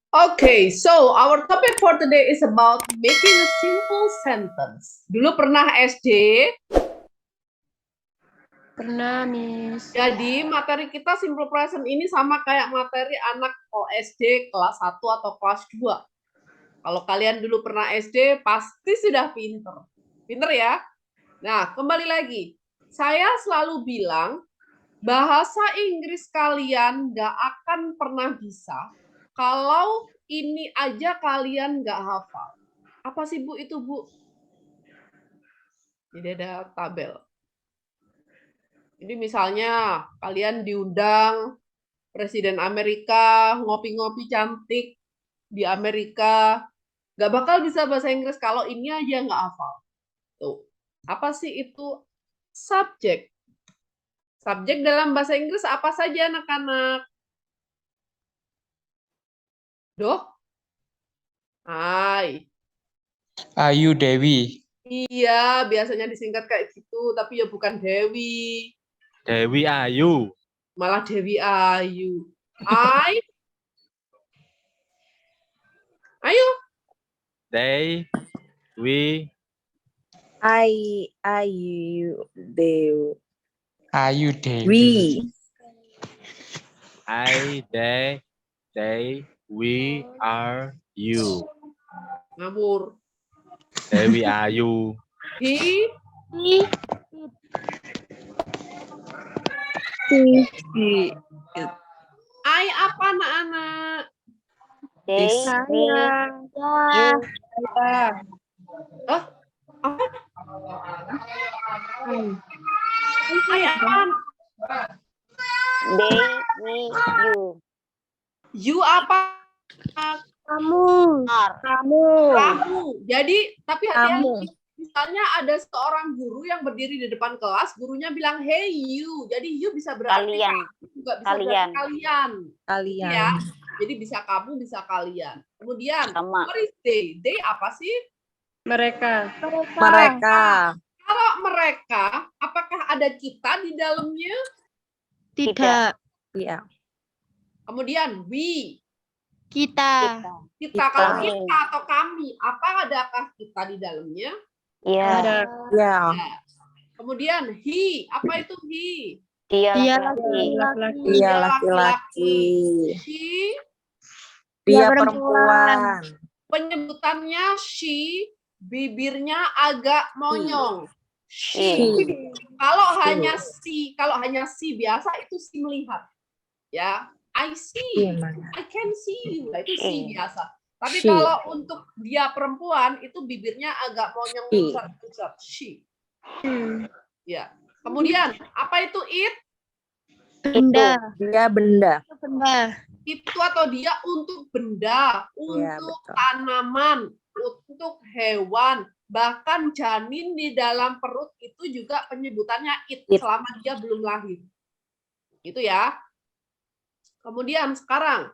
Okay, so our topic for today is about making a simple sentence. Dulu pernah SD, Pernah, Miss. jadi materi kita simple present ini sama kayak materi anak SD kelas 1 atau kelas 2. Kalau kalian dulu pernah SD, pasti sudah pinter. Pinter ya? Nah, kembali lagi. Saya selalu bilang, bahasa Inggris kalian nggak akan pernah bisa kalau ini aja kalian nggak hafal. Apa sih Bu itu Bu? Jadi ada tabel. Jadi misalnya kalian diundang Presiden Amerika ngopi-ngopi cantik di Amerika, nggak bakal bisa bahasa Inggris kalau ini aja nggak hafal. Tuh, apa sih itu subjek? Subjek dalam bahasa Inggris apa saja anak-anak? Doh? Hai. Ayu Dewi. Iya, biasanya disingkat kayak gitu, tapi ya bukan Dewi. Dewi Ayu. Malah Dewi Ayu. I. Ayo. They, we, Ayu Dewi. Ayu Dewi. We. I, they, we, are, you. Ngawur. Dewi Ayu. He. I apa anak-anak? Saya. Oh, apa? I apa? They, we, you. You apa? Kamu. Kamu. Jadi, tapi Kamu. hati-hati. Misalnya ada seorang guru yang berdiri di depan kelas, gurunya bilang, hey you. Jadi you bisa berarti Kalian. kamu, juga bisa Kalian. berarti kalian. Kalian. Ya. Jadi bisa kamu, bisa kalian. Kemudian, Sama. what is they? They apa sih? Mereka. Kalau mereka, apakah ada kita di dalamnya? tidak. Iya. Kemudian, we. Kita. Kita. Kalau Kami. kita atau kami, apa adakah kita di dalamnya? Iya. Ada. Ya. Kemudian, he. Apa itu he? Dia Dia laki-laki. Dia laki-laki. She. Dia perempuan. Penyebutannya she, bibirnya agak monyong. She. Kalau hanya si biasa itu si melihat. Ya, I see. I can see you. Itu si biasa. Tapi She. kalau untuk dia perempuan itu bibirnya agak monyong pusat. She. Ya. Kemudian, apa itu it? Benda. Dia benda. Itu atau dia untuk benda, untuk betul. tanaman, untuk hewan, bahkan janin di dalam perut itu juga penyebutannya it selama dia belum lahir. Itu ya. Kemudian sekarang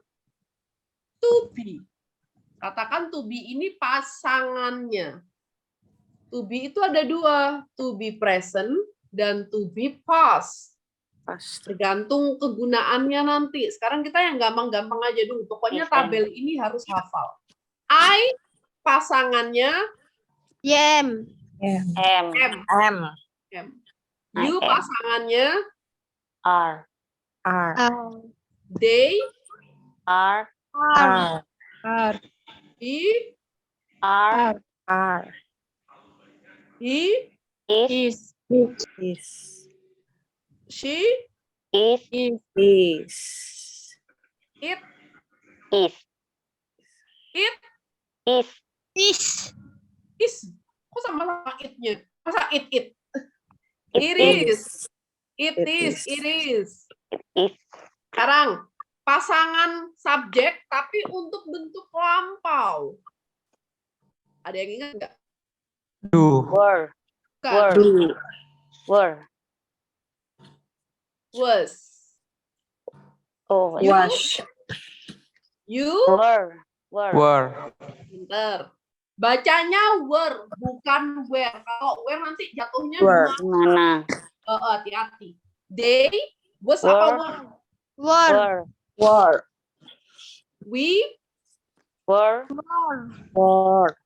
to be. Katakan to be ini pasangannya. To be itu ada dua, to be present dan to be past. Tergantung kegunaannya nanti. Sekarang kita yang gampang-gampang aja dulu. Pokoknya tabel ini harus hafal. I pasangannya M. M. You pasangannya R. they, R. he, he, Is. she, Is. it, Is. it, Is. is. Kok sama it-nya? Masa it? It It is. It is. Is. Sekarang pasangan subjek tapi untuk bentuk lampau. Ada yang ingat nggak? Do. Were. Bukan. Were. Was. Oh, You. were. Pinter. Bacanya were, bukan were. Kalau were nanti jatuhnya Mana? hati-hati. They was apa were? Were. We Were. Were.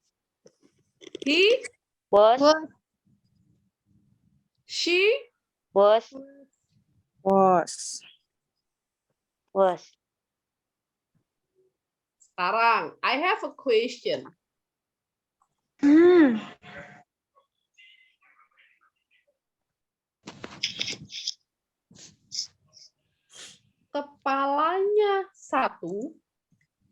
He, Was. she, Was. Was. Was. sekarang I have a question. Kepalanya 1,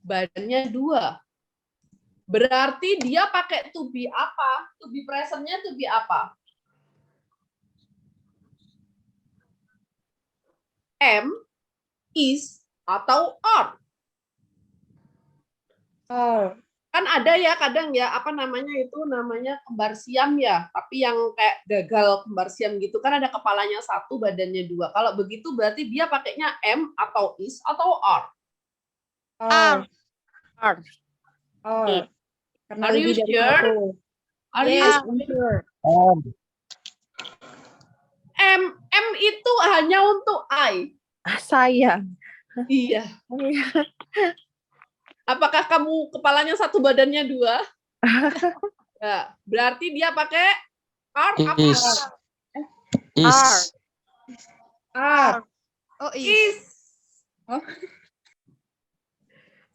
badannya 2. Berarti dia pakai to be apa? To be present-nya to be apa? Am, is, atau are? Kan ada ya kadang ya apa namanya itu namanya kembar siam ya, tapi yang kayak gagal kembar siam gitu kan ada kepalanya 1, badannya 2. Kalau begitu berarti dia pakainya am atau is atau are? Are. It. Karena Are you lebih dari sure? satu. Are you Yes, I'm sure. M itu hanya untuk I. Sayang. Iya. Apakah kamu kepalanya 1, badannya 2? Ya, berarti dia pakai are apa? Is. Is. Are. Oh, is.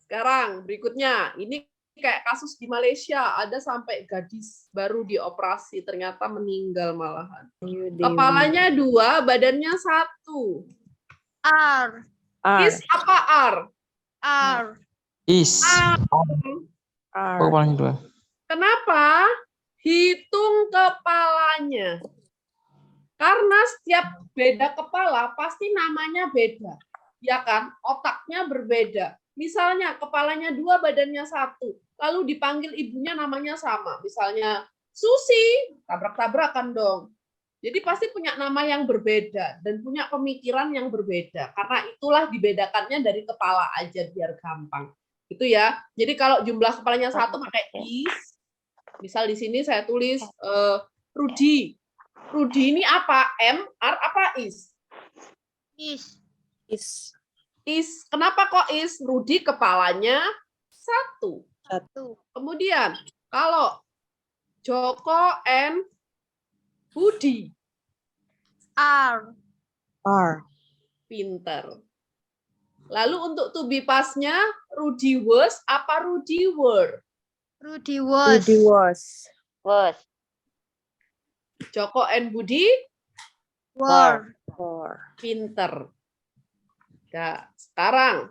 Sekarang berikutnya, ini kayak kasus di Malaysia, ada sampai gadis baru dioperasi, ternyata meninggal malahan. Kepalanya 2, badannya 1. Are. Is apa are? Is. Oh, paling 2. Kenapa? Hitung kepalanya. Karena setiap beda kepala pasti namanya beda. Ya kan? Otaknya berbeda. Misalnya kepalanya 2, badannya 1. Lalu dipanggil ibunya namanya sama. Misalnya Susi, tabrak-tabrakan dong. Jadi pasti punya nama yang berbeda dan punya pemikiran yang berbeda. Karena itulah dibedakannya dari kepala aja biar gampang. Itu ya. Jadi kalau jumlah kepalanya 1 pakai is. Misal di sini saya tulis Rudi. Rudi ini apa? M, R, apa is? Is. Is. Kenapa kok is? Rudi kepalanya 1. Kemudian kalau Joko and Budi. Are. Pinter. Lalu untuk to be past-nya, Rudi was apa Rudi were? Rudy was. Joko and Budi, Were. pinter. Nah, sekarang,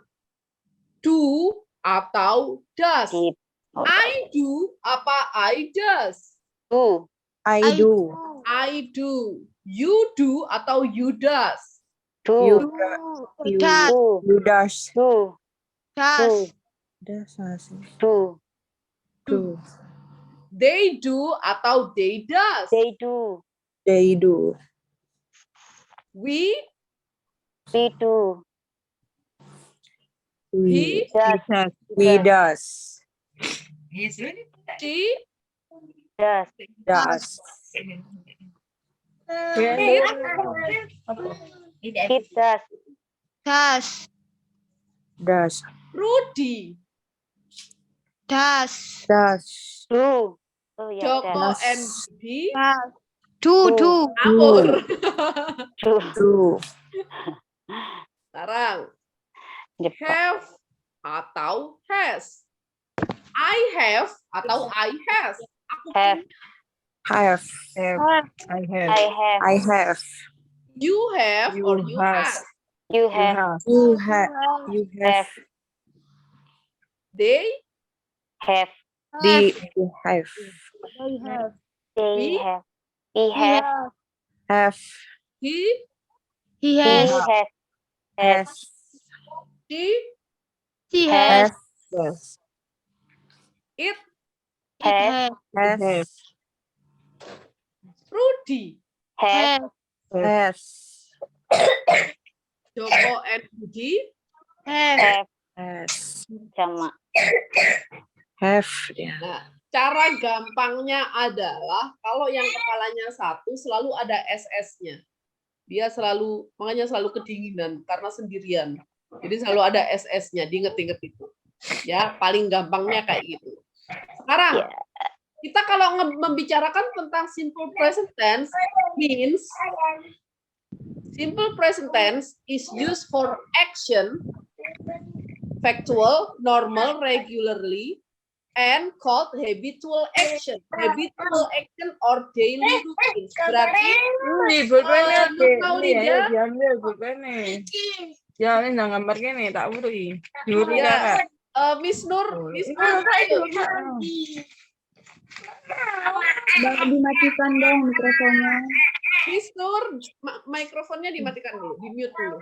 do atau does? Did. I do apa I does? Do. I do. I do. You do atau you does? Do. You Do. does. Do. Does. Do. Do. They do atau they does? They do. They do. We, We do. he, Does. He does. she, Does. Does. It does. Does. Rudy, Does. Do. Oh yeah, Joko does. and Budi, Do. ngawur. Do. Do. Sekarang, Jepang. have atau has? I have atau I has? Aku Have. Have. I have. I have. You have You or you has. have? You have. You have. You have. Have. They, Have. They have. They We? have. He have. Have. he, He has. has. Has. she, Has. Yes. it, Has. Has. Rudy, Has. Has. Joko and Budi, Have. Has. Sama. Have. Ya. Nah, cara gampangnya adalah kalau yang kepalanya 1 selalu ada SS-nya. Dia selalu, makanya selalu kedinginan karena sendirian. Jadi selalu ada SS-nya, diinget-inget itu. Ya, paling gampangnya kayak gitu. Sekarang kita kalau membicarakan tentang simple present tense means simple present tense is used for action, factual, normal, regularly, and called habitual action. Habitual action or daily routines. Berarti Maulida, Ya, ini nang gambar gini, tak beri. Juri ya, kakak. Miss Nur, ayo. Dimatikan dong mikrofonnya. Miss Nur, mikrofonnya dimatikan dulu, di mute dulu.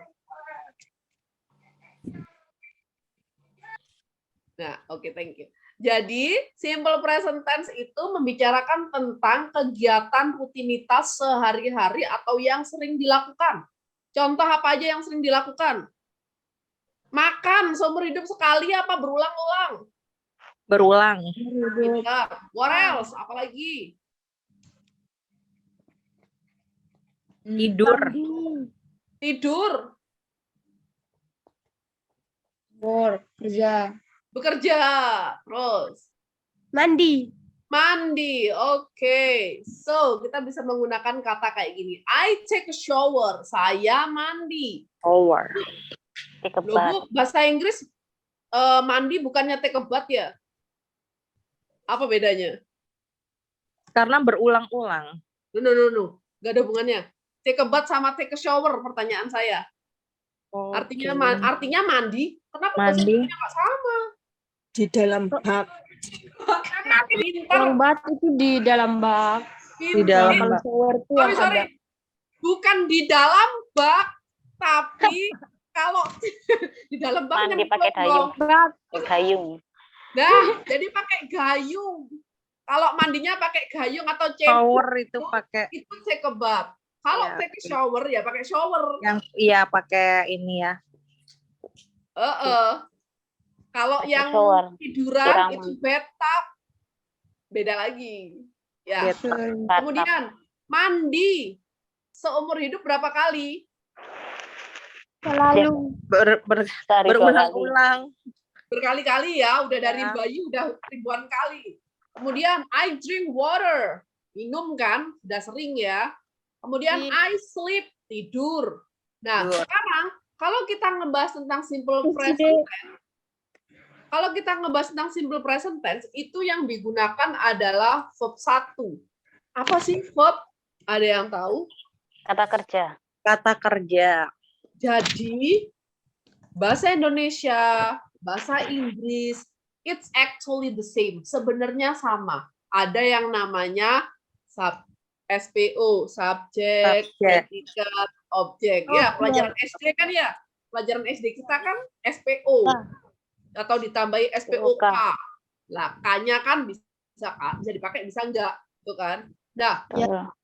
Nah, oke, thank you. Jadi, simple present tense itu membicarakan tentang kegiatan rutinitas sehari-hari atau yang sering dilakukan. Contoh apa aja yang sering dilakukan? Makan seumur hidup sekali apa berulang-ulang? Berulang. Pintar. What else? Apalagi? Tidur. Tidur. Kerja. Bekerja. Terus. Mandi. Mandi. Oke. So, kita bisa menggunakan kata kayak gini. I take a shower. Saya mandi. Shower. Take a Loh, Bu, bahasa Inggris mandi bukannya take a bath ya? Apa bedanya? Karena berulang-ulang. No. Gak ada hubungannya. Take a bath sama take a shower, pertanyaan saya. Artinya artinya mandi. Kenapa bahasa Mandi. Inggrisnya nggak sama? Di dalam bak. Pintar. Bat itu di dalam bak. Di dalam Pintar. bak. Shower itu yang ada. Sorry. Bukan di dalam bak, tapi kalau di dalam bak Mandi nyemplung pakai dong. Gayung. Nah, jadi pakai gayung. Kalau mandinya pakai gayung atau Shower cebok, itu pakai itu take a bath. Kalau Ya, take a shower ya pakai shower. yang iya pakai ini ya. Kalau Pakai yang shower. tiduran Siraman. itu bathtub. Beda lagi. Ya. Bathtub. Kemudian mandi seumur hidup berapa kali? Selalu. Sehari 2 kali. Berulang-ulang. Berkali-kali ya, udah dari Ya. bayi udah ribuan kali. Kemudian I drink water, minum kan, udah sering ya. Kemudian Sleep. I sleep, tidur. Nah, Tidur. sekarang kalau kita ngebahas tentang simple present tense, itu yang digunakan adalah verb 1. Apa sih verb? Ada yang tahu? Kata kerja. Kata kerja. Jadi, bahasa Indonesia, bahasa Inggris, it's actually the same. Sebenarnya sama. Ada yang namanya SPO, subjek, predikat, objek. Ya, pelajaran SD kan ya. Pelajaran SD kita kan SPO. Atau ditambahi SPOK. Lah, K-nya kan bisa dipakai, bisa enggak. Tuh kan. Nah,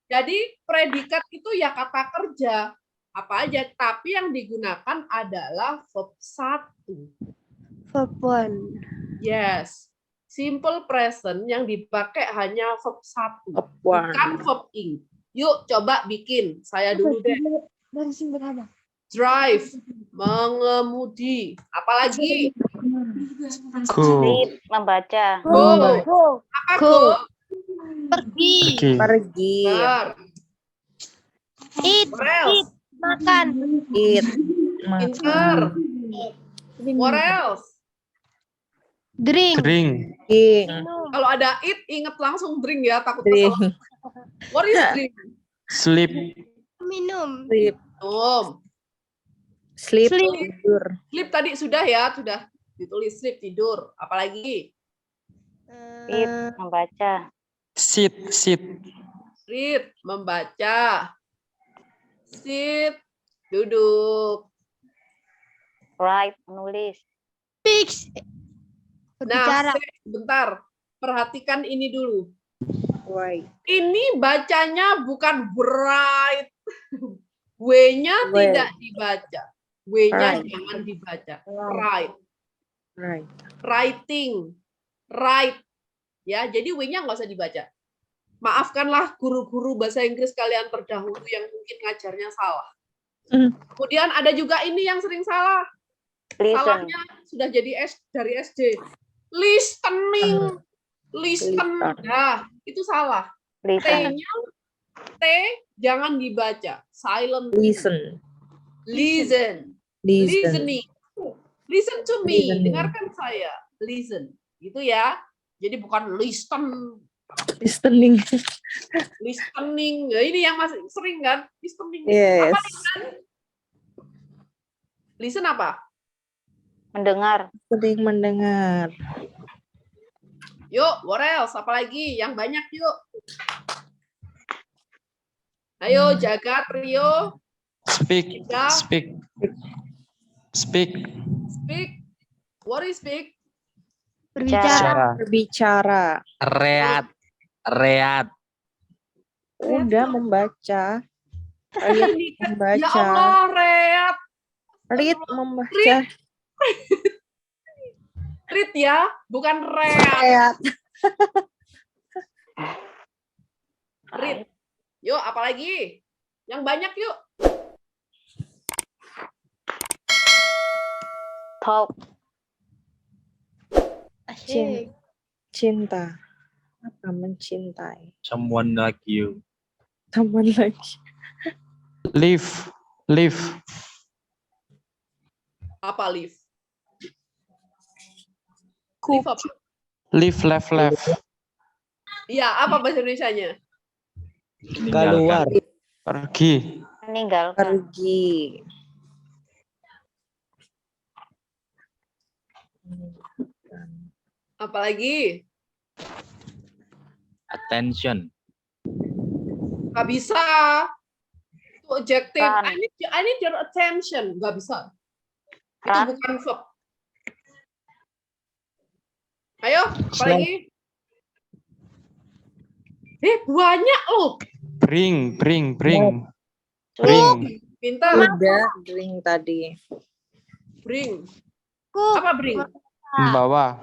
jadi predikat itu ya kata kerja. Apa aja, tapi yang digunakan adalah verb 1. Verb 1. Yes. Simple present yang dipakai hanya verb 1. Verb 1. Bukan verb ing. Yuk coba bikin. Saya dulu deh. Dari sini berapa? Drive. Mengemudi. Apalagi? Go. Read, membaca. Go. Apa go? Pergi. Pergi. Pergi. Benar. Eat. What else? Makan. Eat. Pinter. What else? Drink. Drink. Eating. Kalau ada eat, inget langsung drink ya. Takut Drink. kesel. What is drink? Sleep. Minum. Sleep. Sleep. Sleep. Tidur. Sleep tadi sudah ya. Sudah ditulis sleep, tidur. Apalagi? Read, membaca. Sit. Read, membaca. Sit, duduk. Write, menulis. Fix. Berbicara. Nah, bentar. Perhatikan ini dulu. Right. Ini bacanya bukan bright. W-nya Well. tidak dibaca. W-nya Right. jangan dibaca. Right. Right. Writing. Right. Ya, jadi W-nya nggak usah dibaca. Maafkanlah guru-guru bahasa Inggris kalian terdahulu yang mungkin ngajarnya salah. Mm. Kemudian ada juga ini yang sering salah. Listen. Salahnya sudah jadi dari SD. Listening. Listen. Nah, itu salah. Listen. T-nya T jangan dibaca. Silent. Listen. Listen. Listen. Listening. Listen to me. Listening. Dengarkan saya. Listen. Gitu ya. Jadi bukan listen. Listening. Listening. Ya, ini yang masih sering kan? Listening. Yes. Apa listen? Listen apa? Mendengar. Sering mendengar. Yuk, what else? Apalagi yang banyak yuk. Ayo, Jagat, Rio, Speak. Ya. Speak. Speak. speak. What is speak? Berbicara. Berbicara. Read. Read. Udah membaca. Read Ini kan, ya membaca. Allah, Reat. Read membaca. Read ya, bukan Reat. Read. Read. Yuk, apalagi? Yang banyak yuk. Talk. Asyik. Cinta. Apa mencintai? Someone like you. Teman lagi. Live. Live. Apa live? Live apa? Live. Left. Left. Iya, apa bahasa Indonesianya? Keluar. Pergi. Meninggalkan. Pergi. Apalagi? Attention. Nggak bisa. Itu adjective. Run. I need your attention. Nggak bisa. Itu Run. bukan verb. Ayo, apalagi? Banyak loh. Bring. Bring. Bring. Suruh. Bring. Pintar. Udah drink tadi. Bring. Cook. Apa bring? Membawa.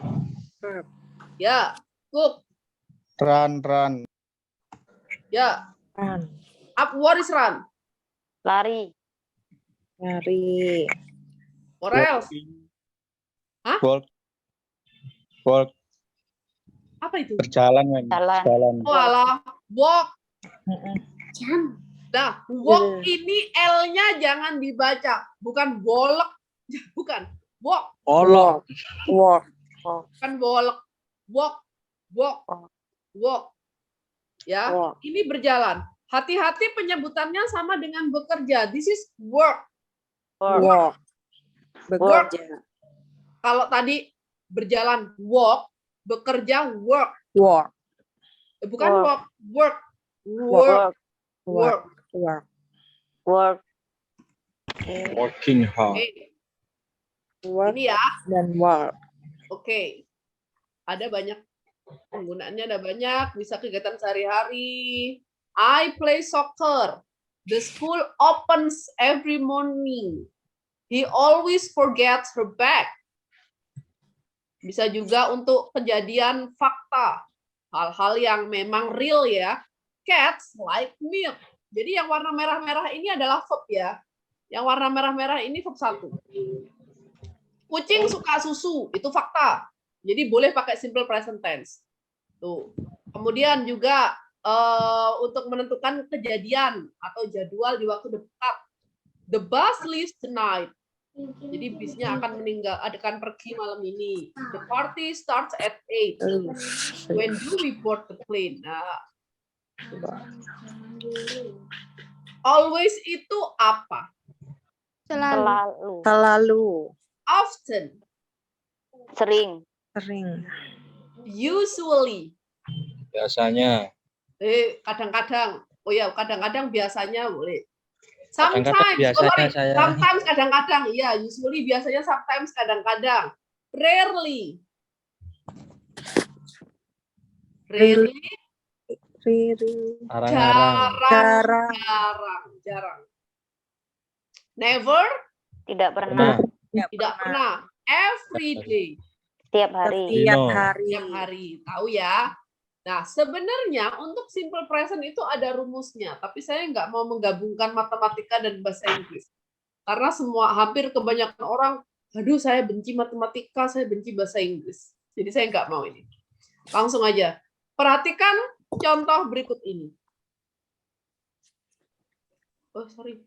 Ya. Cook. Run. Ya. Run. What is run? Lari. Nyari. What else? Walk. Apa itu? Berjalan, men. Jalan. Oh alah. Walk. Mm-mm. Nah, walk ini L-nya jangan dibaca. Bukan bolek. Bukan. Walk. Walk. Walk. Bukan bolek. Walk. Walk. Ya. Walk. Ini berjalan. Hati-hati penyebutannya sama dengan bekerja. This is work. Walk. Bekerja. Kalau tadi berjalan walk, bekerja work. Walk. Bukan Work. walk, work. Work. Work. Work. Work. Working hard. Oke. Work Ini ya. dan work. Oke. Ada banyak penggunaannya, ada banyak, bisa kegiatan sehari-hari. I play soccer. The school opens every morning. He always forgets her bag. Bisa juga untuk kejadian fakta. Hal-hal yang memang real ya. Cats like milk. Jadi yang warna merah-merah ini adalah verb ya. Yang warna merah-merah ini verb 1. Kucing suka susu, itu fakta. Jadi boleh pakai simple present tense. Tuh. Kemudian juga untuk menentukan kejadian atau jadwal di waktu dekat. The bus leaves tonight. Jadi bisnya akan akan pergi malam ini. The party starts at 8. When do we board the plane? Nah, always itu apa? Selalu. Selalu. Often. Sering. Sering. Usually. Biasanya. Kadang-kadang. Oh ya, kadang-kadang biasanya boleh. Kadang-kadang Sometimes, biasanya saya. sometimes kadang-kadang, iya, usually biasanya, sometimes kadang-kadang, rarely, Rarely. Jarang-jarang. jarang, never, Tidak pernah. tidak pernah, every day, Setiap hari. Setiap Dino. hari. tiap hari, tahu ya. Nah, sebenarnya untuk simple present itu ada rumusnya, tapi saya nggak mau menggabungkan matematika dan bahasa Inggris. Karena hampir kebanyakan orang Aduh, saya benci matematika, saya benci bahasa Inggris. Jadi saya nggak mau ini. Langsung aja. Perhatikan contoh berikut ini. Oh, sorry.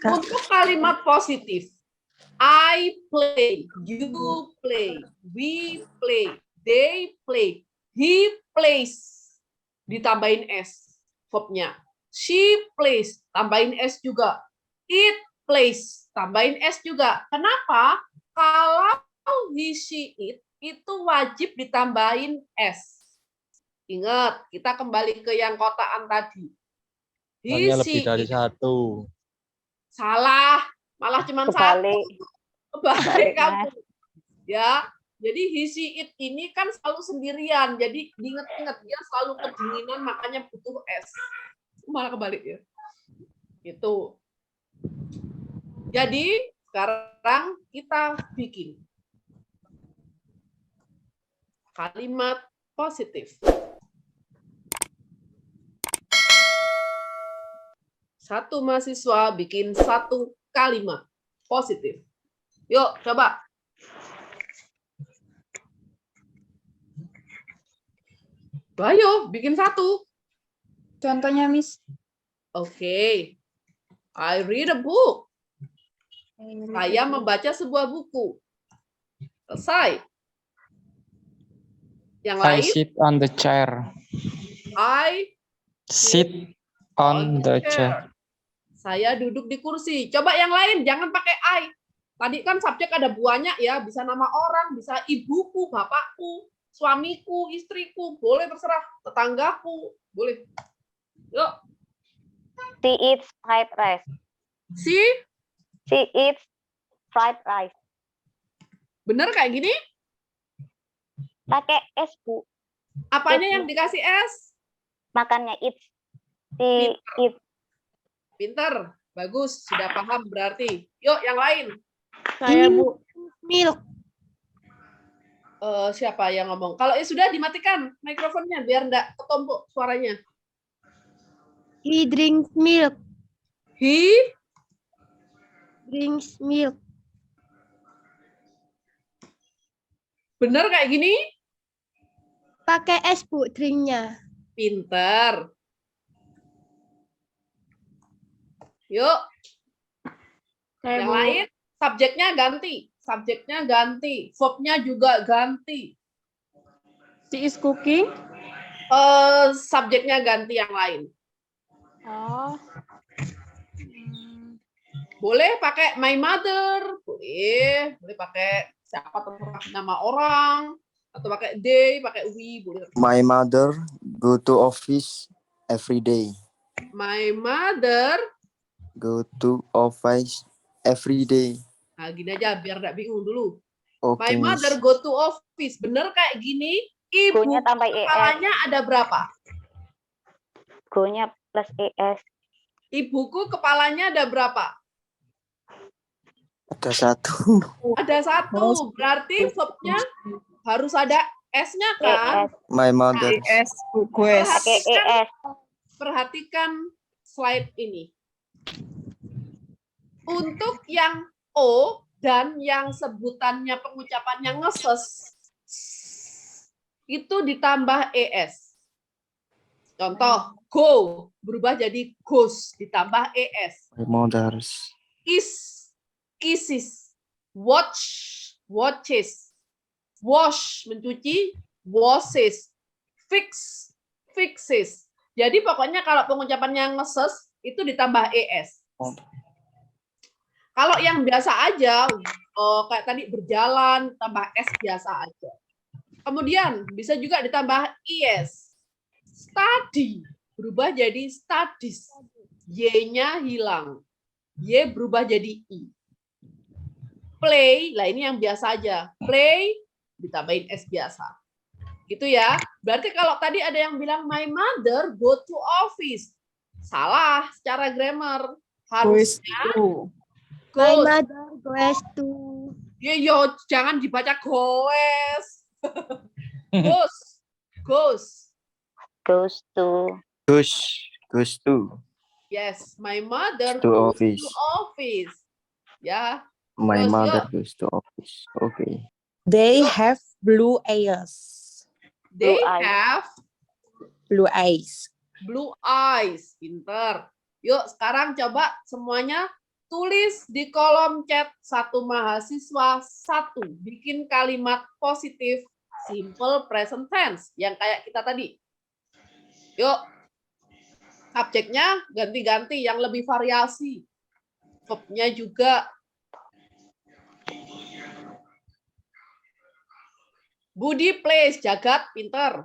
Untuk kalimat positif. I play, you play, we play, they play, he plays. Ditambahin S, verbnya. She plays, tambahin S juga. It plays, tambahin S juga. Kenapa? Kalau he, she, it, itu wajib ditambahin S. Ingat, kita kembali ke yang kotaan tadi. He, Hanya she, lebih dari it. satu. Salah, malah cuma satu. Kebalik. Kebalik kamu. Ya, jadi he, she, it ini kan selalu sendirian. Jadi diingat-ingat dia selalu kedinginan, makanya butuh S. Malah kebalik ya. Itu. Jadi sekarang kita bikin kalimat positif. Satu mahasiswa bikin satu kalimat positif. Yuk, coba. Ayo, bikin satu. Contohnya, Miss. Oke. I read a book. Saya membaca sebuah buku. Selesai. Yang I lain, sit on the chair. I Sit on the chair. Saya duduk di kursi. Coba yang lain, jangan pakai I. Tadi kan subjek ada buahnya ya, bisa nama orang, bisa ibuku, bapakku, suamiku, istriku, boleh terserah, tetanggaku, boleh. Yuk, She eats fried rice. si, She eats fried rice. bener kayak gini? Pakai S, Bu. Apanya yang dikasih S? Makannya eats. She eats. Pinter, bagus, sudah paham berarti. Yuk, yang lain. Saya Bu. Milk. Siapa yang ngomong? Kalau sudah dimatikan mikrofonnya biar enggak ketumpuk suaranya. He drinks milk. He Drinks milk. bener kayak gini? Pakai S, Bu, drinknya. Pinter. Yuk, yang lain. Subjeknya ganti. Subjeknya ganti. Verbnya juga ganti. She is cooking. Subjeknya ganti yang lain. Oh. Boleh pakai my mother. Boleh. Boleh pakai siapa terserah nama orang. Atau pakai they, pakai we. Boleh. My mother go to office every day. My mother. Go to office every day. Nah, gini aja biar nggak bingung dulu. Okay, My mother go to office. Bener kayak gini. Ibu Go-nya tambah ES. kepalanya ada berapa? Go-nya plus ES. Ibuku kepalanya ada berapa? Ada satu. Ada satu. Berarti verbnya harus ada S-nya kan? ES. My mother. ES request. Pakai ES. Perhatikan slide ini. Untuk yang O dan yang sebutannya pengucapannya ngeses itu ditambah ES. Contoh, go berubah jadi goes ditambah ES. My mother's. Is, kisses. Watch, watches. Wash, mencuci, washes. Fix, fixes. Jadi pokoknya kalau pengucapannya ngeses itu ditambah ES. Kalau yang biasa aja, kayak tadi berjalan, tambah S biasa aja. Kemudian bisa juga ditambah IS. Study, berubah jadi studies. Y-nya hilang. Y berubah jadi I. Play, lah ini yang biasa aja. Play, ditambahin S biasa. Gitu ya. Berarti kalau tadi ada yang bilang, my mother go to office. Salah secara grammar. Goes Harusnya to. My goes. mother goes to. Yo, jangan dibaca goes. Goes. Goes. Goes to. Goes to. Yes, my mother To goes office. to office. Ya, My Terus, mother yuk. goes to office. Okay. They have blue eyes. They Blue eyes. have Blue eyes. blue eyes. Pinter. Yuk, sekarang coba semuanya tulis di kolom chat satu mahasiswa satu. Bikin kalimat positif simple present tense yang kayak kita tadi. Yuk. Subjeknya ganti-ganti yang lebih variasi. Verbnya juga. Budi plays, Jagat pinter.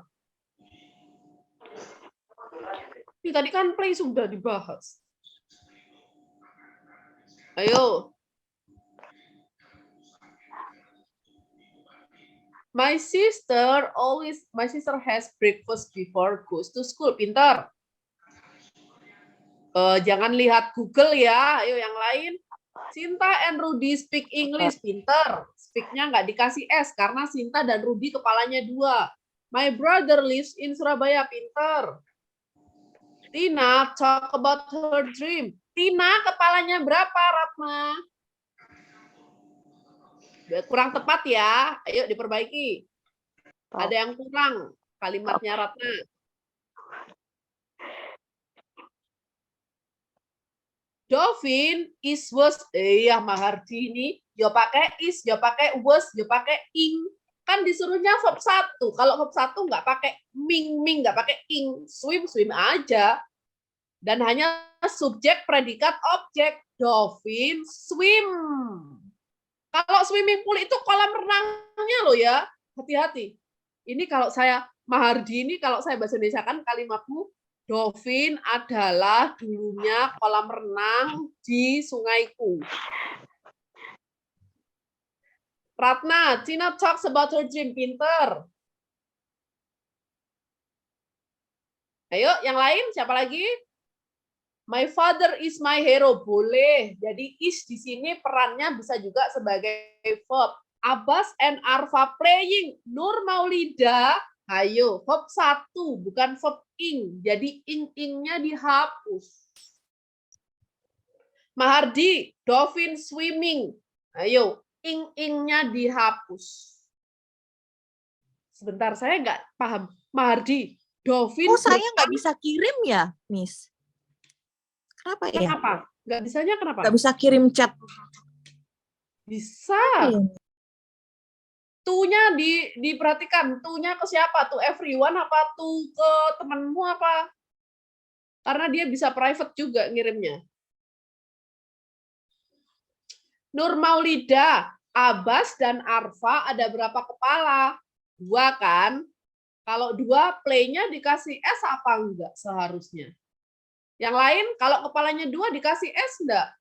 Ini tadi kan play sudah dibahas. Ayo. My sister has breakfast before goes to school. Pinter. Jangan lihat Google ya. Ayo yang lain. Sinta and Rudy speak English. Pinter. Speak-nya nggak dikasih S karena Sinta dan Rudy kepalanya 2. My brother lives in Surabaya. Pinter. Tina talk about her dream. Tina kepalanya berapa, Ratna? Kurang tepat ya. Ayo diperbaiki. Ada yang kurang kalimatnya, Ratna. Dovin is was. Ya Mahardi ini. Dia pakai is, dia pakai was, dia pakai ing. Kan disuruhnya verb 1. Kalau verb 1 nggak pakai ming, nggak pakai ing. Swim aja. Dan hanya subjek, predikat, objek. Dovin swim. Kalau swimming pool itu kolam renangnya loh ya. Hati-hati. Ini kalau saya, Mahardi ini kalau saya bahasa Indonesia kan kalimatmu, Dovin adalah dulunya kolam renang di sungaiku. Ratna, Tina talks about her dream. Pinter. Ayo, yang lain siapa lagi? My father is my hero. Boleh. Jadi is di sini perannya bisa juga sebagai verb. Abbas and Arfa playing. Nur Maulida. Ayo, verb 1 bukan verb ing. Jadi ing-ingnya dihapus. Mahardi, Dovin swimming. Ayo, ing-ingnya dihapus. Sebentar, saya nggak paham. Mahardi, Dovin. Oh, saya nggak bisa kirim ya, Miss? Kenapa ya? Kenapa? Nggak bisanya kenapa? Nggak bisa kirim chat. Bisa. Tu-nya diperhatikan. Tu-nya ke siapa? To everyone apa to ke temanmu apa? Karena dia bisa private juga ngirimnya. Nur Maulida, Abbas dan Arfa ada berapa kepala? 2 kan? Kalau 2 play-nya dikasih S apa enggak seharusnya? Yang lain kalau kepalanya 2 dikasih S enggak?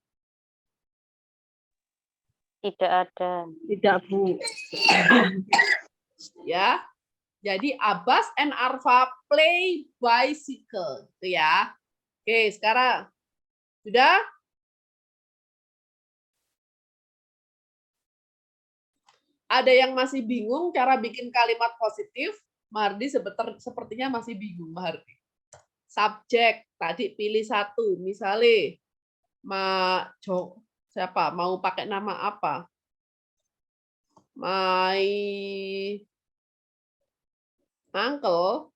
Tidak ada. Tidak, Bu. Ya. Jadi Abbas and Arfa play bicycle, itu ya. Oke, sekarang sudah? Ada yang masih bingung cara bikin kalimat positif? Mahardi sepertinya masih bingung, Mahardi. Subjek, tadi pilih 1. Misalnya, siapa? Mau pakai nama apa? My uncle,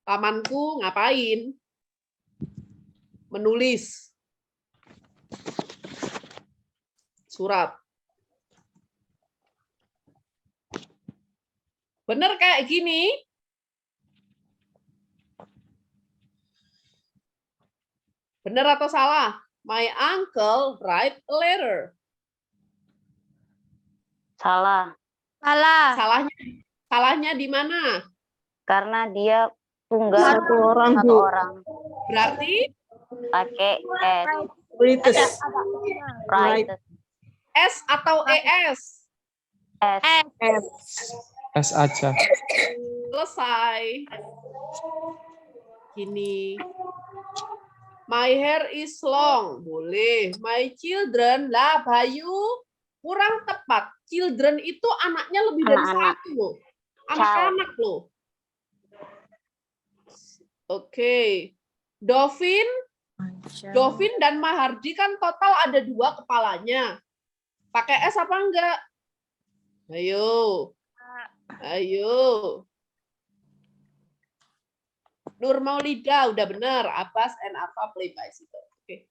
pamanku ngapain? Menulis surat. Bener kayak gini? Bener atau salah? My uncle write a letter. Salah. Salah. Salahnya di mana? Karena dia tunggal Satu orang, satu Bu. orang. Berarti Pakai S. British. Right. S atau ES? S. S aja. Selesai. Gini. My hair is long. Boleh. My children. Lah, Bayu. Kurang tepat. Children itu anaknya lebih dari Anak-anak. 1 loh. Anak-anak loh. Oke. Dovin dan Mahardi kan total ada 2 kepalanya. Pakai S apa enggak? Ayo. Ayo. Nur Maulida udah benar. Abbas and Arfa play bicycle. Oke.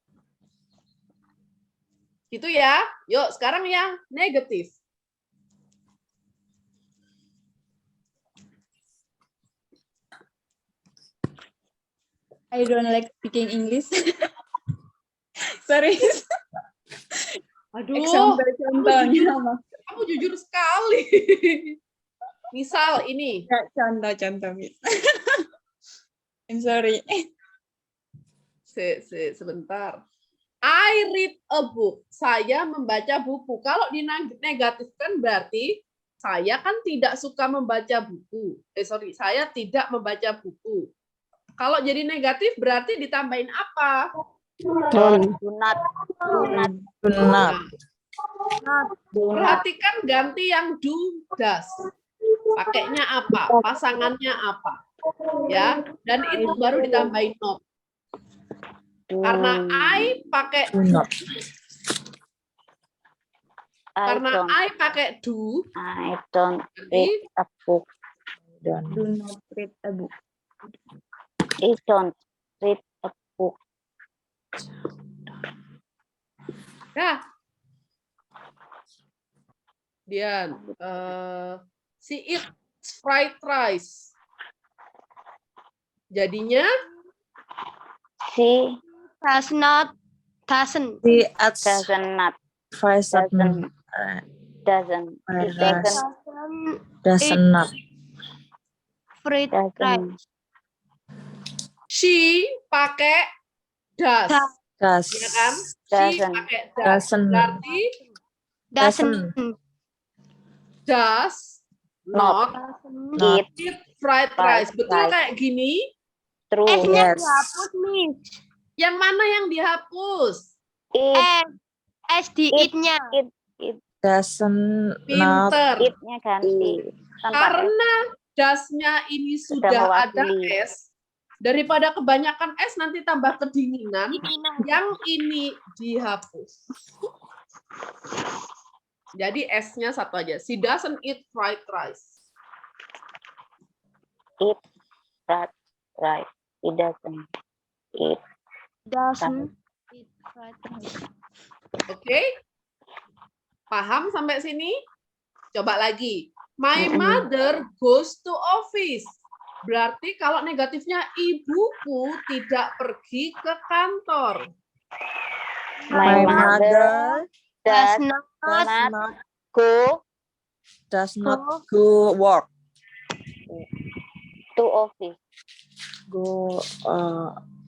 Gitu ya. Yuk, sekarang yang negatif. I don't like speaking English. Sorry. Aduh, Example contohnya. kamu jujur sekali. Misal ini. Ya, contoh, Miss. I'm sorry. Sebentar. I read a book. Saya membaca buku. Kalau dinegatifkan berarti saya kan tidak suka membaca buku. Saya tidak membaca buku. Kalau jadi negatif berarti ditambahin apa? Do not. Benar. Perhatikan ganti yang do, does. Pakainya apa? Pasangannya apa? Ya, dan itu baru ditambahin not. Karena I pakai karena I pakai do, I don't jadi read a book. Do not read a book. I don't read a book. ya. Dian, she eats fried rice. Jadinya She Doesn't. She adds doesn't not. doesn't Doesn't. It doesn't not. Fried rice. doesn't. she pakai does. Does Ya kan? She Doesn't. pakai does. doesn't Berarti Doesn't. does Not. not Eat. eat fried rice. Betul kayak gini? True. S-nya Yes. dihapus, Miss. Yang mana yang dihapus? It. S di It. it-nya. doesn't not Pinter. It-nya ganti. Tanpa S. Karena dasnya ini sudah ada mewakili. S, daripada kebanyakan S nanti tambah kedinginan, yang ini dihapus. Jadi S-nya satu aja. She doesn't eat fried rice. Eat fried rice. It doesn't eat. Doesn't eat fried rice. Oke? Paham sampai sini? Coba lagi. My mother goes to office. Berarti kalau negatifnya ibuku tidak pergi ke kantor. My my mother Does does not not go does not go work to office. go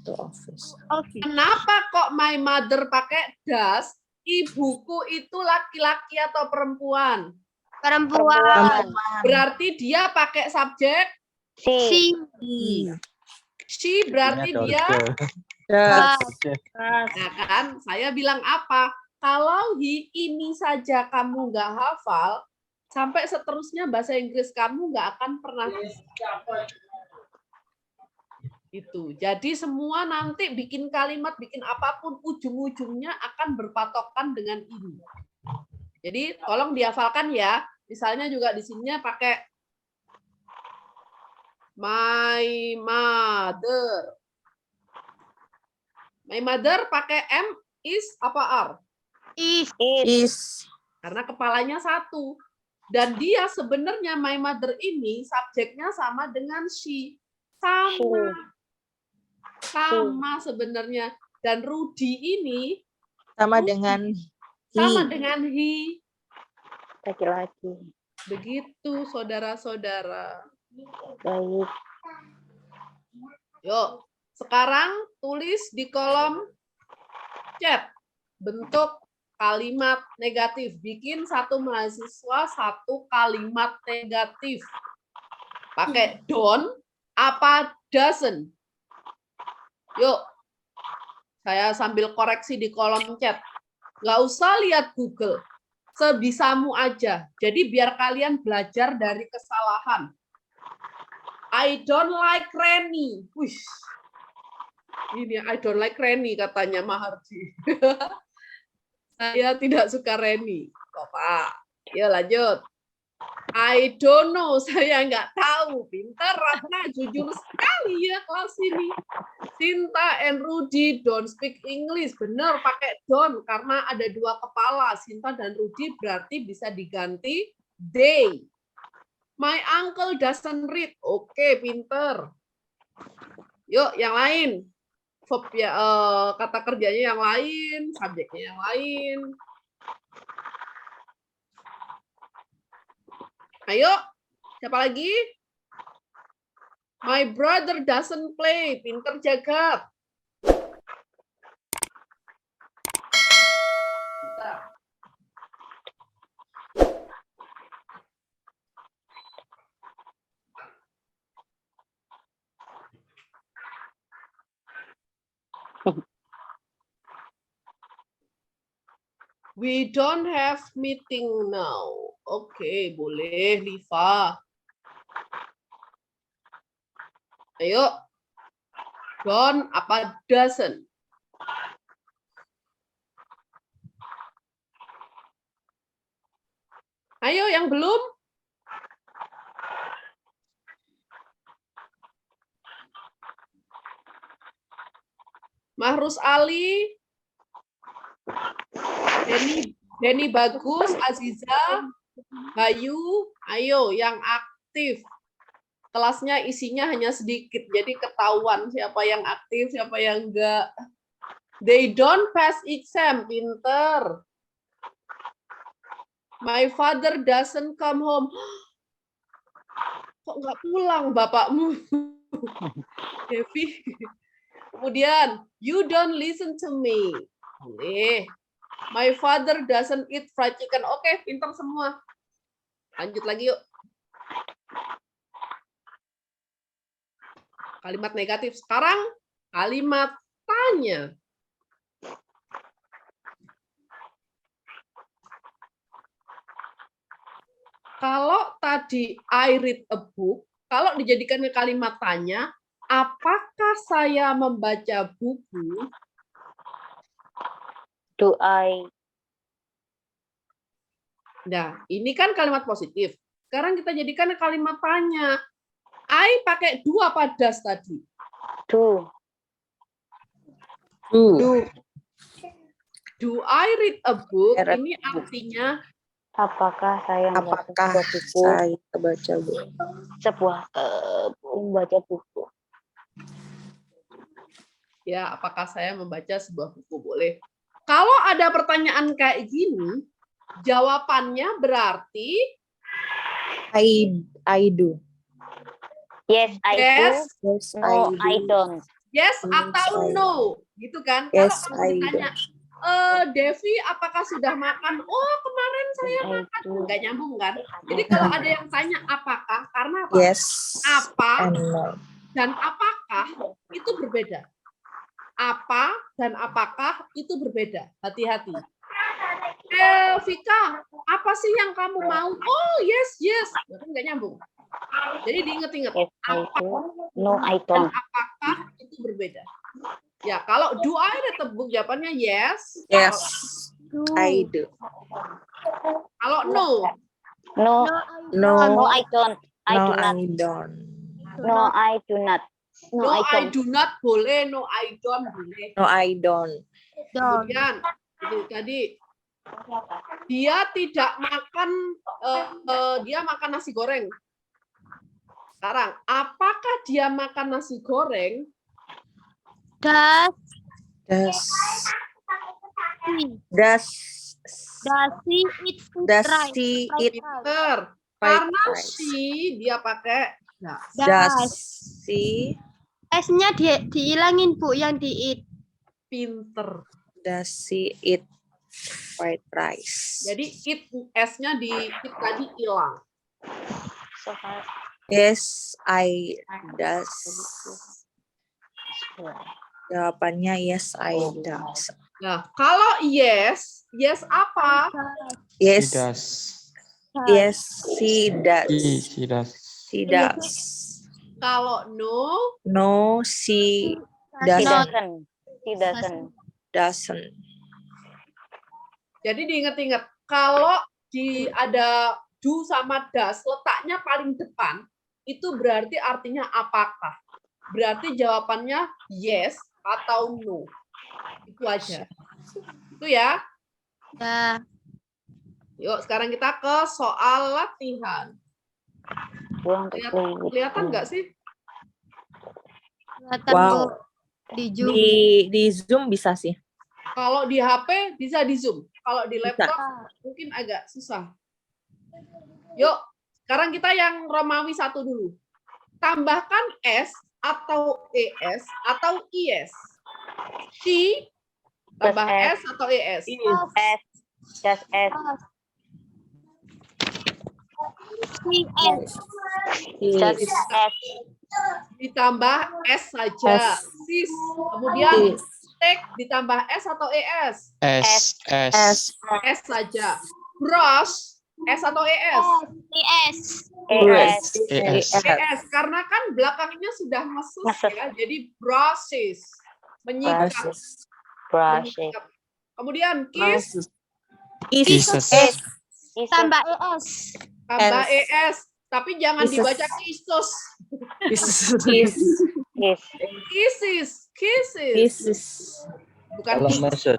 to office. office. Kenapa kok my mother pakai does? Ibuku itu laki-laki atau perempuan? Perempuan. Berarti dia pakai subjek She. she, berarti dia. Does Nah kan, saya bilang apa? Kalau ini saja kamu nggak hafal, sampai seterusnya bahasa Inggris kamu nggak akan pernah bisa. Itu. Jadi semua nanti bikin kalimat, bikin apapun, ujung-ujungnya akan berpatokan dengan ini. Jadi tolong dihafalkan ya. Misalnya juga di sininya pakai my mother. My mother pakai M, is apa R? Is. is Karena kepalanya satu. Dan dia sebenarnya my mother ini subjeknya sama dengan she. Sama sebenarnya. Dan Rudy ini sama dengan sama dengan he. Laki-laki. Begitu saudara-saudara. Baik. Yuk, sekarang tulis di kolom chat bentuk kalimat negatif. Bikin satu mahasiswa satu kalimat negatif. Pakai don't apa doesn't. Yuk, saya sambil koreksi di kolom chat. Nggak usah lihat Google. Sebisamu aja. Jadi biar kalian belajar dari kesalahan. I don't like rainy. Wih. Ini I don't like rainy katanya Maharji. Saya tidak suka Reni. Bapak. Ya lanjut. I don't know. Saya nggak tahu. Pintar Ratna. Jujur sekali ya kelas ini. Sinta and Rudy don't speak English. Benar pakai don't. Karena ada dua kepala. Sinta dan Rudy berarti bisa diganti they. My uncle doesn't read. Oke, pinter. Yuk, yang lain. Verb ya, kata kerjanya yang lain, subjeknya yang lain. Ayo, siapa lagi? My brother doesn't play. Pinter jagat. We don't have meeting now. Oke, boleh, Liva. Ayo. Don't apa doesn't? Ayo, yang belum? Mahrus Ali. Denny bagus, Aziza, Bayu, ayo yang aktif. Kelasnya isinya hanya sedikit, jadi ketahuan siapa yang aktif, siapa yang enggak. They don't pass exam, pinter. My father doesn't come home. Kok nggak pulang bapakmu? Devi. Kemudian, you don't listen to me. Boleh. My father doesn't eat fried chicken. Oke, pintar semua. Lanjut lagi yuk. Kalimat negatif. Sekarang kalimat tanya. Kalau tadi I read a book, kalau dijadikan ke kalimat tanya, apakah saya membaca buku? Do I? Nah, ini kan kalimat positif. Sekarang kita jadikan kalimat tanya. I pakai do apa does tadi? Do. Do I read a book? I read Ini artinya Apakah saya Apakah membaca buku? saya baca buku? Membaca buku. ya, apakah saya membaca sebuah buku? Boleh. Kalau ada pertanyaan kayak gini, jawabannya berarti I do. Yes, I yes, do. Yes, No, I do. I don't. yes atau I do. no, gitu kan? Yes, Kalau I ditanya, Devi, apakah sudah makan? Oh, kemarin saya I makan. do. Nggak nyambung kan? Jadi kalau ada yang tanya apakah, karena apa? Yes. Apa And no. dan apakah itu berbeda. Apa dan apakah itu berbeda. Hati-hati. Vika, apa sih yang kamu mau? Oh, yes, yes. Berarti nggak nyambung. Jadi diinget-inget. Yes, I Apa do. No, I dan don't. apakah itu berbeda. Ya, kalau do I read a book, jawabannya yes. Yes, I do. Kalau no, No, No, no, I don't. I no, do not. I don't. No, I do not. No, no I I don't. do not boleh, no I don't boleh. No, I don't. Kemudian tadi dia tidak makan, dia makan nasi goreng. Sekarang, apakah dia makan nasi goreng? Does Does he eat food does right? he eat Pinter. fried Karena rice? si dia pakai does. Does he S-nya dihilangin, Bu, yang di eat. Pinter. eat fried rice? Jadi it s-nya di it tadi hilang. So far. Yes, I does. Jawabannya yes, I does. Nah, kalau yes, yes apa? He Yes, does. yes, he does. She does. She does. Kalau no, No, she He doesn't. doesn't. He doesn't. Doesn't. Jadi diingat-ingat, kalau ada do sama does, letaknya paling depan, itu berarti artinya apakah. Berarti jawabannya yes atau no. Itu aja. Itu ya. Ya. Yuk, sekarang kita ke soal latihan. Kelihatan nggak sih? Kelihatan Wow. Bu. Di Zoom. Di Zoom bisa sih. Kalau di HP bisa di zoom. Kalau di laptop Bisa. mungkin agak susah. Yuk, sekarang kita yang Romawi 1 dulu. Tambahkan S atau ES atau IS. Si tambah S. S atau ES. S. Just S. CS. Just S. Ditambah S saja. S. Sis. Kemudian take ditambah S atau ES. S. S saja. Brush S atau ES. CS. ES. ES karena kan belakangnya sudah mesus ya. Jadi brushes. Menyikat. Brushes. Menyikat. Kemudian kiss Kisses. Tambah ES. tambah S. ES. Tapi jangan Kisses. dibaca kisses. Kiss. Kisses. Bukan Kalau kiss.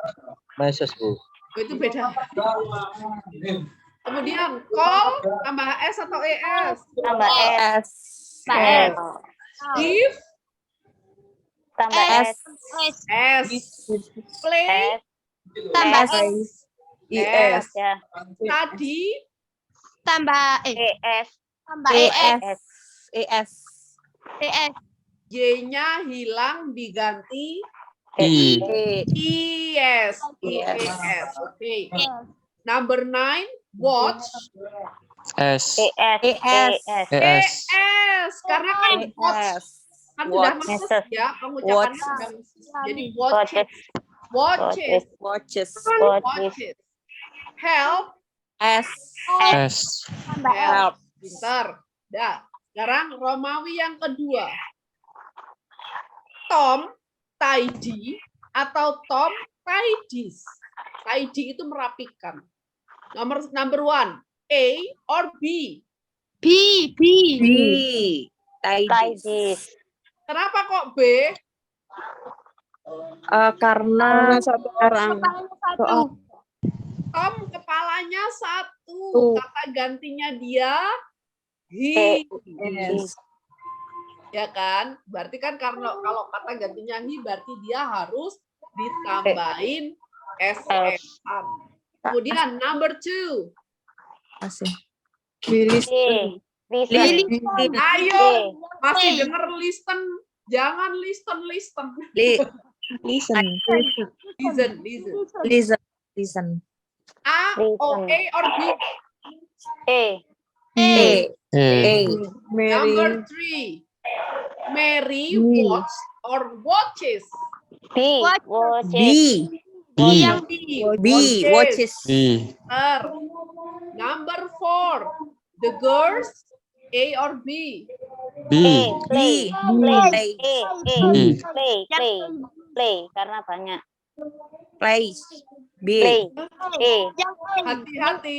message Bu. Itu beda. Kemudian call tambah S atau ES. Tambah S. S. Give Tambah S. S. Play S. Tambah S. S. S. Ya. Tadi Tambah ES. Tambah ES. ES. ES. Y-nya hilang diganti I. IS. IES. Oke. Number 9, watch S. ES. ES. ES. ES. Karena kan watch kan sudah Watch. masuk ya pengucapannya sudah masuk. Jadi watches. Watches. Watches. Watches. Watches. Help. S. S. Tambah S. Help. Pintar. Dah. Sekarang Romawi yang kedua. Tom tidy atau Tom tidies. Tidy itu merapikan. Number 1, A or B. B. B. B. Tidies. Tidies. Kenapa kok B? Karena satu orang. Kepalanya satu. Tom kepalanya 1. Kata gantinya dia he. Yes. Ya kan? Berarti kan karena kalau kata gantinya he berarti dia harus ditambahin S-an. Kemudian number 2. Masih. Listen. Ayo, masih Hey. denger listen. Jangan listen. Listen. Listen. Listen. A, O, A, or B. A. A. Number 3. Mary watch or watches. B. B. Watches. B. Yang B. B. Watches. B. Number 4. The girls A or B. B. Play. Play. Play. Karena banyak. Place. B. Play. A. Hati-hati.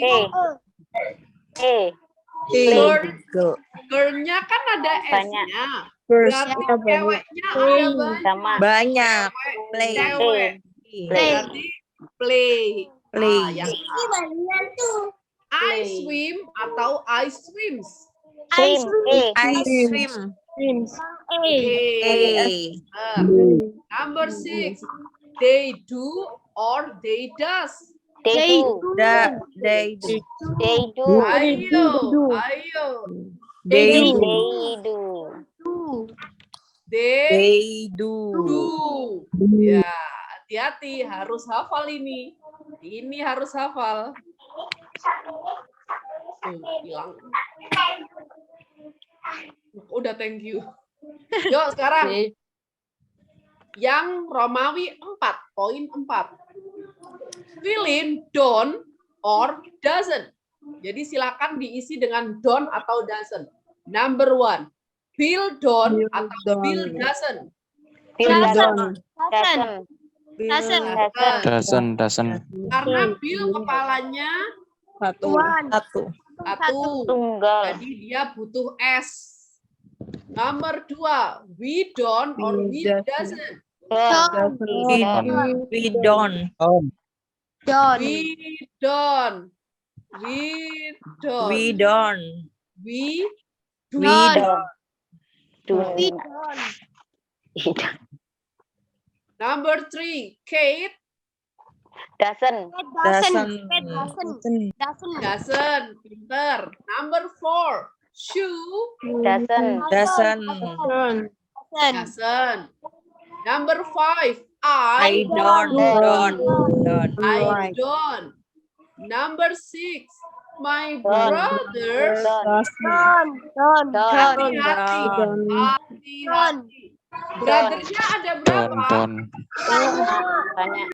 A. Girl-nya kan ada Banyak. S-nya. First. Berarti ceweknya ada banyak. Sama. Banyak. Play. Cewek. Berarti play. Play. Ah, yang I swim atau I swims. Swim. A. I swim. A. A. Number 6. They do or they does. They do. They do. They do. Ayo. They They do. do. They They do. do. Ya, hati-hati harus hafal ini. Ini harus hafal. Tuh, hilang. Udah, thank you. Yuk, sekarang. Yang Romawi 4, poin 4. Fill in don't or doesn't. Jadi silakan diisi dengan don't atau doesn't. Number 1. Bill don't atau Bill doesn't. Bill doesn't. Doesn't. Doesn't. Karena Bill kepalanya Satu. satu. Tunggal. Jadi dia butuh S. Nomor 2, we don't or we doesn't. Don't. We don't. We don't. We don't. We We do don't. Number 3, Kate Doesn't. Doesn't. doesn't. Pinter. Number 4, Sue Doesn't. Doesn't. doesn't. Number 5, I don't. I don't. Number 6, my Don't. brothers. Don't. Hati-hati. Brothernya ada berapa? Don't. Banyak.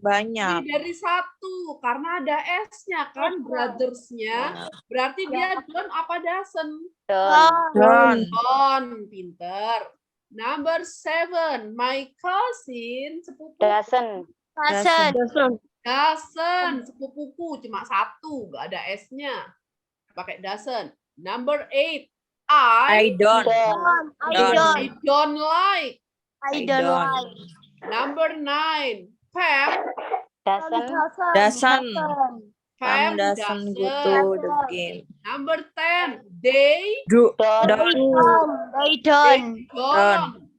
Banyak. Lebih dari 1 karena ada S-nya kan, brothers-nya. Berarti dia don't apa doesn't? Don't. Don't, pinter. Number 7, my cousin, sepupu. Doesn't. Doesn't, sepupuku cuma 1, nggak ada S-nya. Pakai doesn't. Number 8, I don't. I don't like. I don't. Number 9, Pam. Doesn't. Doesn't. Pam doesn't go doesn't. to the game. Number 10, they Don't. don't. Don't.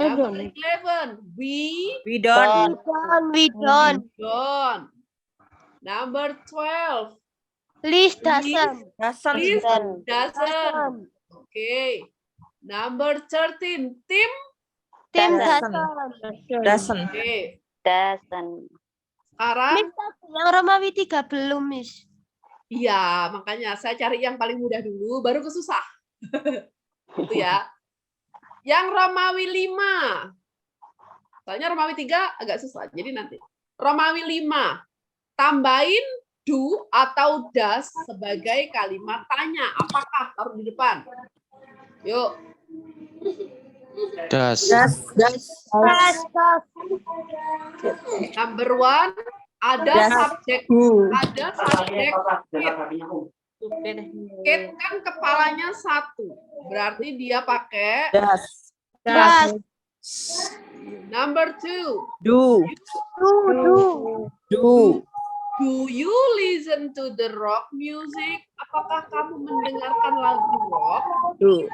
Number 11, we don't. don't. Number 12, List Doesn't. please Doesn't. doesn't. Okay. Number 13, Tim. Doesn't. Okay. Doesn't. Sekarang, Yang Romawi 3 belum, Miss. iya makanya saya cari yang paling mudah dulu, baru ke susah. Itu ya. Yang Romawi 5. Soalnya Romawi 3 agak susah, jadi nanti. Romawi 5. Tambahin do atau does sebagai kalimat tanya. Apakah? Taruh di depan. Yuk. Does. Number 1. Ada Does. subjek. Ada subjek. Kate kan kepalanya 1. Berarti dia pakai Does. number 2. Do. Do you listen to the rock music? Apakah kamu mendengarkan lagu rock? Do.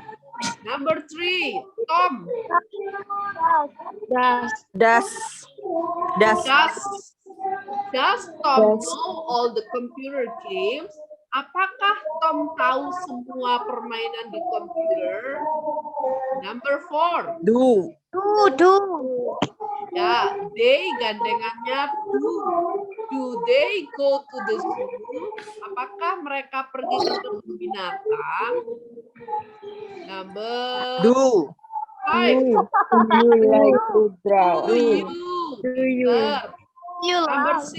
Number 3, Tom. Does. Does Tom know all the computer games? Apakah Tom tahu semua permainan di komputer? Number 4. Do. Ya, they gandengannya do. Do they go to the zoo? Apakah mereka pergi ke kebun binatang? Number Do. 5. draw? Do you? Number 6.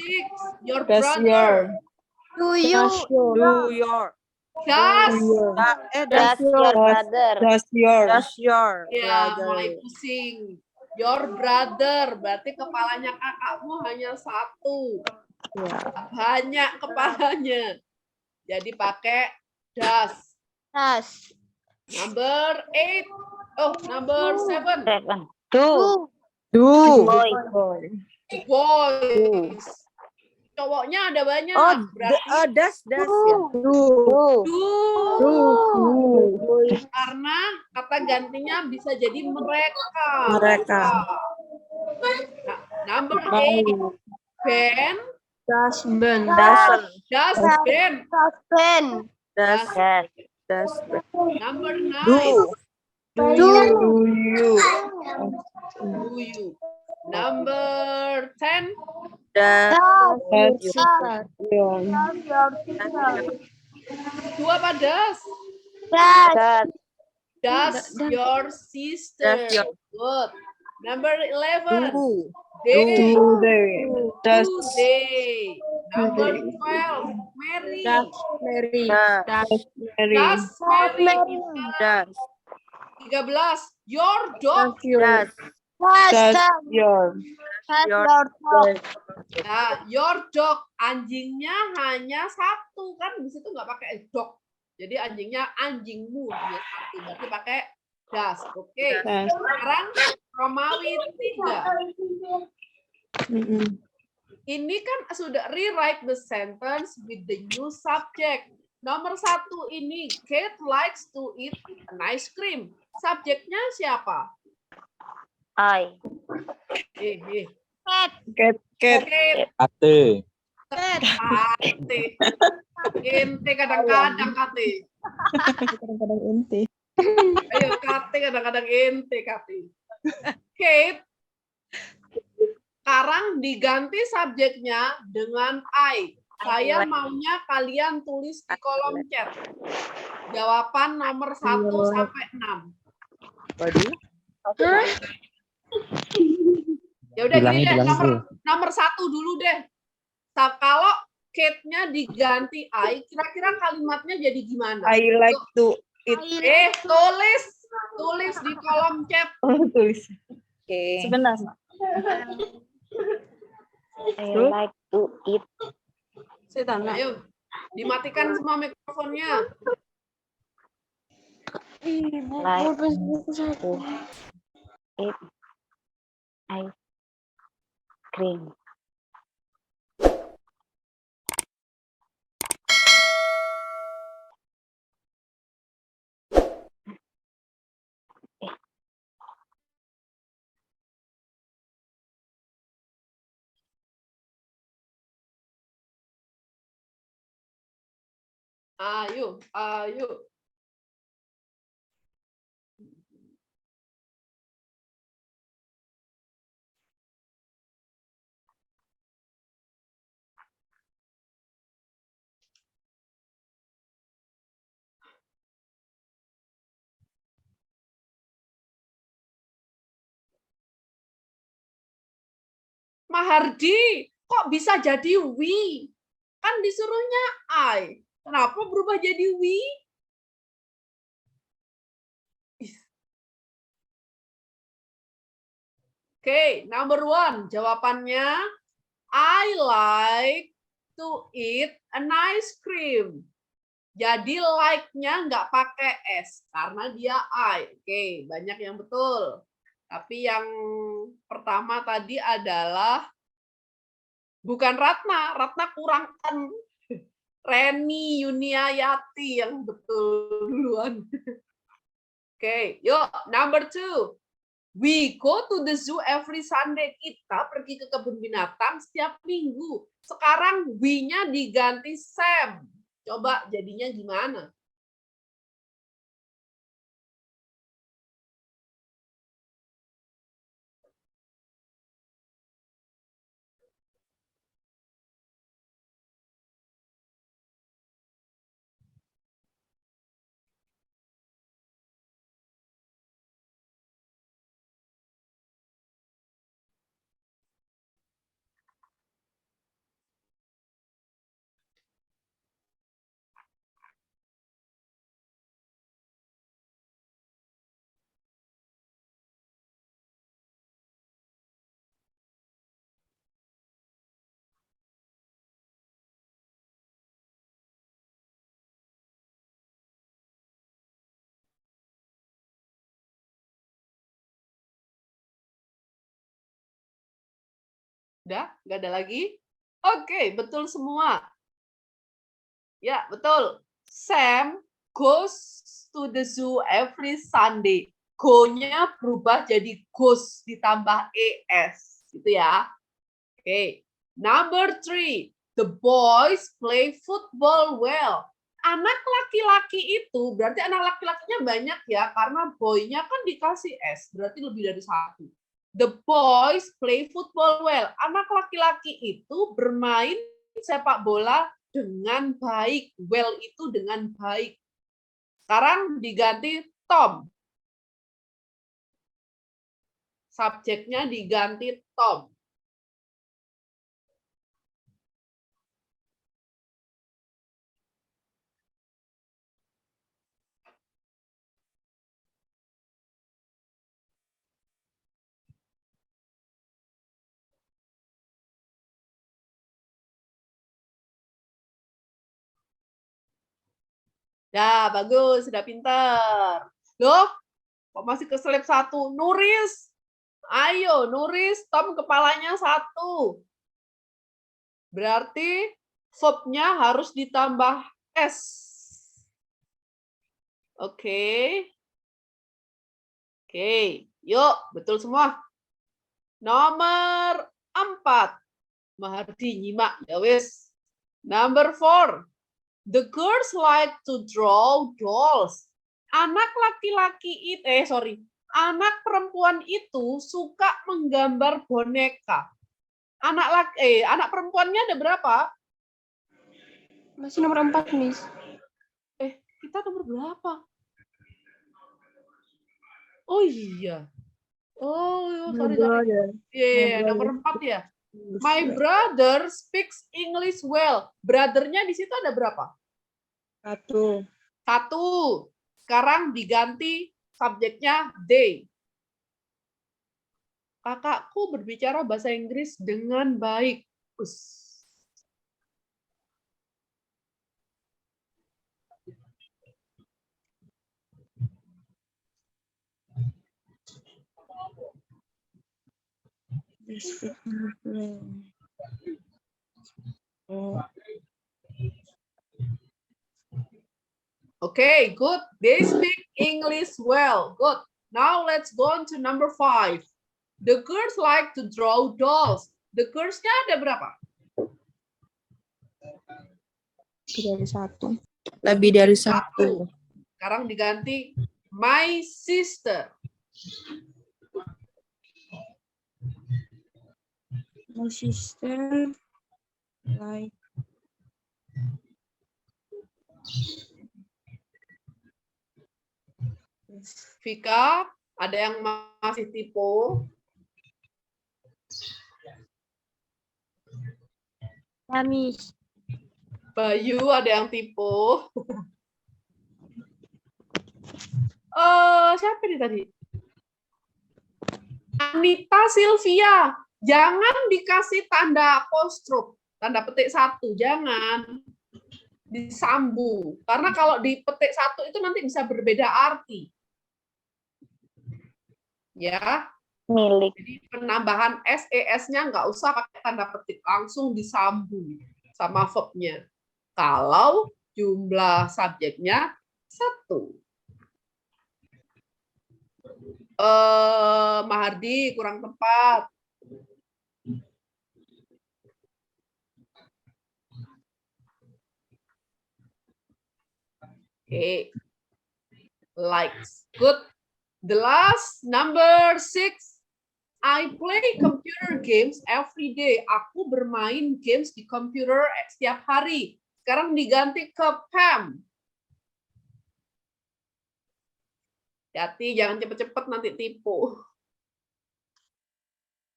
Your brother. Do your. Does. Does your brother. Does your. Ya, mulai pusing. Your brother. Berarti kepalanya kakakmu hanya 1. Banyak kepalanya. Jadi pakai does. Number 8. Oh, number 7. Seven. Do. Boy. Boys. Cowoknya ada banyak. Berarti Does. do. Karena kata gantinya bisa jadi mereka. Nah, number 8. Ben. Does Ben. Number 9. Do you. Number 10. Do apa does? Does your sister. Good. Number 11. They. Does. Number 12. Mary. Does. Does Mary. 13. Your dog. Does your your dog. Nah, your dog, anjingnya hanya satu kan, di situ nggak pakai dog. Jadi anjingnya anjingmu dia satu, berarti pakai does. Oke. does Sekarang Romawi 3. Ini kan sudah rewrite the sentence with the new subject. Nomor 1 ini, Kate likes to eat an ice cream. Subjeknya siapa? I. cat Kate. Ate. Ate. Ente kadang-kadang Kate. Kadang-kadang ente. Ayo Kate kadang-kadang ente Kate. Kate. Sekarang diganti subjeknya dengan I. Saya maunya kalian tulis di kolom chat. Jawaban nomor 1 sampai 6. Waduh. Ya udah Bilangin, gini deh, bilangin nomor 1 dulu deh. Kalau Kate-nya diganti I, kira-kira kalimatnya jadi gimana? I like to eat. Tulis di kolom chat. Oh, tulis. Oke. Sebentar. I like to eat. Ayo, dimatikan semua mikrofonnya. Like to eat ice cream. Ayo. Mahardi, kok bisa jadi we? Kan disuruhnya I. Kenapa berubah jadi we? Oke, number 1. Jawabannya, I like to eat an ice cream. Jadi like-nya nggak pakai S, karena dia I. Oke, banyak yang betul. Tapi yang pertama tadi adalah bukan Ratna. Ratna kurang N. Reni Yuniayati yang betul duluan. Oke, yuk number 2. We go to the zoo every Sunday. Kita pergi ke kebun binatang setiap minggu. Sekarang we-nya diganti Sam. Coba jadinya gimana? Udah? Nggak ada lagi? Oke, betul semua. Ya, betul. Sam goes to the zoo every Sunday. Go-nya berubah jadi goes ditambah ES. Gitu ya. Oke. Number 3. The boys play football well. Anak laki-laki itu, berarti anak laki-lakinya banyak ya, karena boy-nya kan dikasih S, berarti lebih dari 1. The boys play football well. Anak laki-laki itu bermain sepak bola dengan baik. Well itu dengan baik. Sekarang diganti Tom. Subjeknya diganti Tom. Ya, bagus, sudah pintar. Loh, kok masih keselip satu? Nuris. Ayo, Nuris, Tom kepalanya satu. Berarti verb-nya harus ditambah S. Oke. Oke, yuk, betul semua. Nomor 4. Mahardi nyimak, ya wis. Number 4. The girls like to draw dolls. Anak laki-laki itu, anak perempuan itu suka menggambar boneka. Anak perempuannya ada berapa? Masih nomor 4, Miss. Kita nomor berapa? Oh iya. Oh, sorry. Iya, nomor 4 ya. My brother speaks English well. Brother-nya di situ ada berapa? 1. 1. Sekarang diganti subjeknya they. Kakakku berbicara bahasa Inggris dengan baik. Okay, good. They speak English well. Good. Now let's go on to number 5. The girls like to draw dolls. The girls-nya ada berapa? Lebih dari 1. Sekarang diganti my sister. My sister like Vika, ada yang masih tipu? Ya, Miss. Bayu, ada yang tipu? Siapa nih tadi? Anita Sylvia. Jangan dikasih tanda apostrof, tanda petik 1, jangan disambung. Karena kalau di petik 1 itu nanti bisa berbeda arti. Ya. Milik. Jadi penambahan SES-nya nggak usah pakai tanda petik, langsung disambung sama verb-nya. Kalau jumlah subjeknya 1. Mahardi kurang tepat. Okay. Likes. Good. The last, number 6. I play computer games every day. Aku bermain games di komputer setiap hari. Sekarang diganti ke Pam. Hati, jangan cepet-cepet nanti tipu.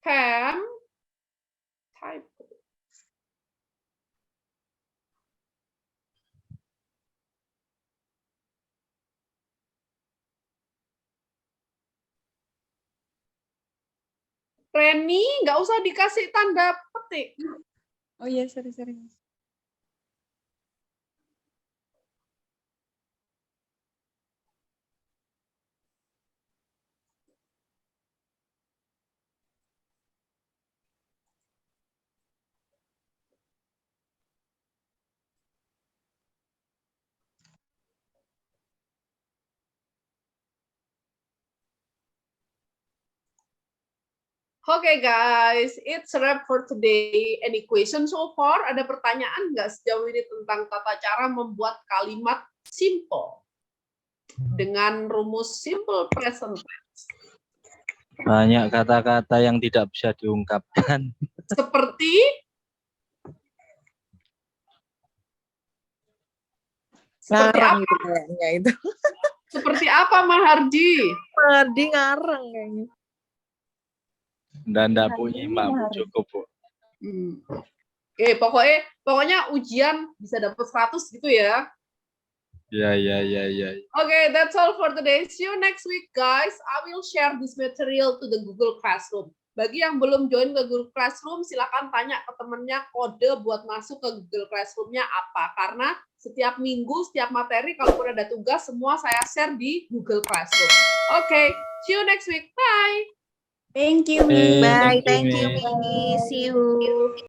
Pam. Type. Reni, nggak usah dikasih tanda petik. Oh iya, sorry. Okay guys, it's a wrap for today. Any question so far? Ada pertanyaan nggak sejauh ini tentang tata cara membuat kalimat simple dengan rumus simple present tense? Banyak kata-kata yang tidak bisa diungkapkan. Seperti Ngarang apa? gitu kayaknya itu. Seperti apa, Mahardi? Mahardi ngarang kayaknya. Dan enggak punya mampu cukup, Bu. Oke, pokoknya ujian bisa dapat 100 gitu ya. Ya. Okay, that's all for today. See you next week, guys. I will share this material to the Google Classroom. Bagi yang belum join ke Google Classroom, silakan tanya ke temennya kode buat masuk ke Google Classroom-nya apa. Karena setiap minggu, setiap materi, kalau udah ada tugas, semua saya share di Google Classroom. Oke, see you next week. Bye! Thank you, Oke, Miss. Bye, thank you, thank you, Miss. Miss. See you.